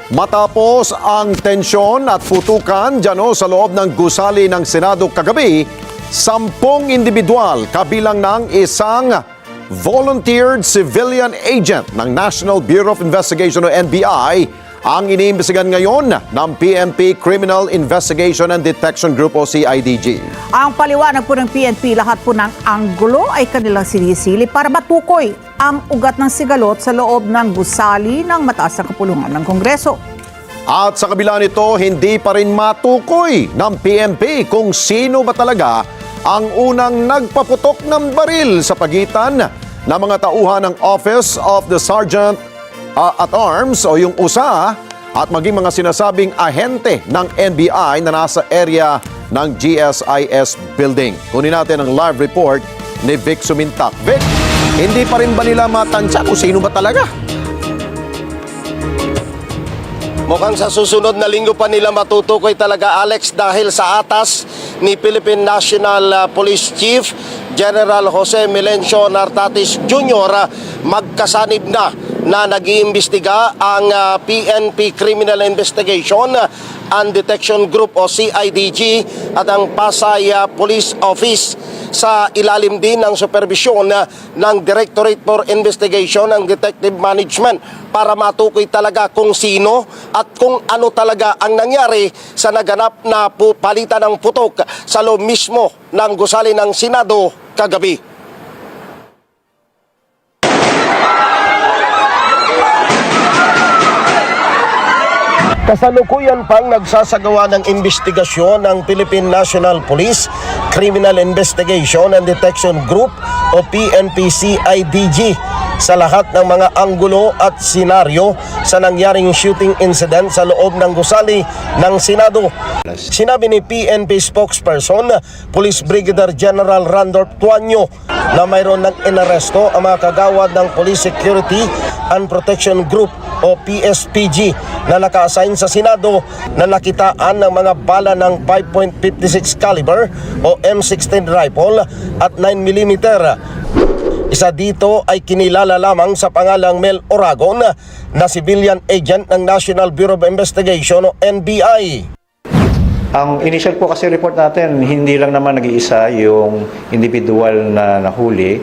Matapos ang tensyon at putukan dyan sa loob ng gusali ng Senado kagabi, 10 individual kabilang ng isang volunteered civilian agent ng National Bureau of Investigation o NBI ang iniimbestigahan ngayon ng PNP Criminal Investigation and Detection Group o CIDG. Ang paliwanag po ng PNP, lahat po ng anggulo ay kanilang sinisili para matukoy ang ugat ng sigalot sa loob ng gusali ng mataas na kapulungan ng Kongreso. At sa kabila nito, hindi pa rin matukoy ng PNP kung sino ba talaga ang unang nagpaputok ng baril sa pagitan ng mga tauhan ng Office of the Sergeant at Arms o yung USA at maging mga sinasabing ahente ng NBI na nasa area ng GSIS building. Kunin natin ang live report ni Vic Sumintak. Vic, hindi pa rin ba nila matansya kung sino ba talaga? Mukhang sa susunod na linggo pa nila matutukoy talaga, Alex, dahil sa atas ni Philippine National Police Chief General Jose Melencio Nartatis Jr. Magkasanib na nag-iimbestiga ang PNP Criminal Investigation and Detection Group o CIDG at ang Pasay Police Office sa ilalim din ng supervisyon ng Directorate for Investigation and Detective Management para matukoy talaga kung sino at kung ano talaga ang nangyari sa naganap na palitan ng putok sa loob mismo ng gusali ng Senado kagabi. Kasalukuyan pang nagsasagawa ng investigasyon ng Philippine National Police Criminal Investigation and Detection Group o PNP-CIDG sa lahat ng mga anggulo at senaryo sa nangyaring shooting incident sa loob ng gusali ng Senado. Sinabi ni PNP spokesperson, Police Brigadier General Randolph Tuanyo, na mayroon ng inaresto ang mga kagawad ng Police Security and Protection Group o PSPG na naka-assign sa Senado na nakitaan ng mga bala ng 5.56 caliber o M16 rifle at 9mm. Isa dito ay kinilala lamang sa pangalang Mel Oragon na civilian agent ng National Bureau of Investigation o NBI. Ang initial po kasi report natin, hindi lang naman nag-iisa yung individual na nahuli.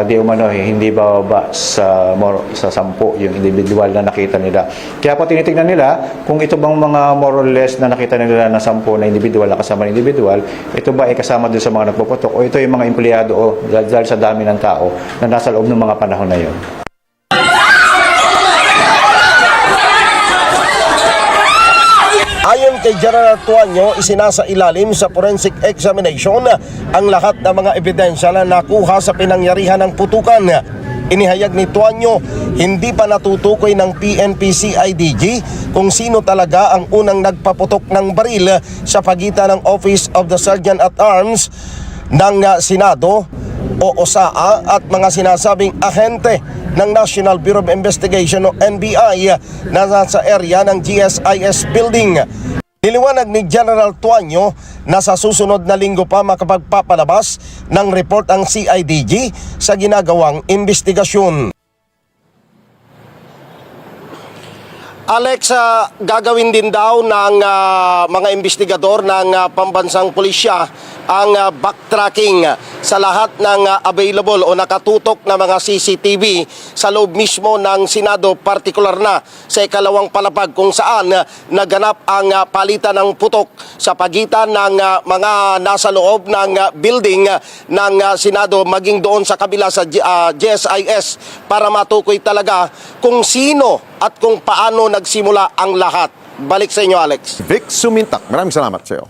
Di umano, hindi bababa sa 10 yung individual na nakita nila. Kaya po tinitingnan nila kung ito bang mga more or less na nakita nila na 10 na individual na kasama ng individual, ito ba ay kasama doon sa mga nagpuputok o ito yung mga empleyado o dahil sa dami ng tao na nasa loob ng mga panahon na yun. Ayon kay General Tuanyo, isinasa ilalim sa forensic examination ang lahat ng mga ebidensya na nakuha sa pinangyarihan ng putukan. Inihayag ni Tuanyo, hindi pa natutukoy ng PNP-CIDG kung sino talaga ang unang nagpaputok ng baril sa pagitan ng Office of the Sergeant at Arms ng Senado o OSAA at mga sinasabing ahente ng National Bureau of Investigation o NBI na nasa area ng GSIS building. Niliwanag ni General Tuanyo na sa susunod na linggo pa makapagpapalabas ng report ang CIDG sa ginagawang investigasyon. Alex, gagawin din daw ng mga investigador ng pambansang pulisya ang backtracking sa lahat ng available o nakatutok na mga CCTV sa loob mismo ng Senado, partikular na sa ikalawang palapag kung saan naganap ang palitan ng putok sa pagitan ng mga nasa loob ng building ng Senado maging doon sa kabila sa GSIS para matukoy talaga kung sino at kung paano nagsimula ang lahat. Balik sa inyo, Alex. Vic Sumintak, maraming salamat sa iyo.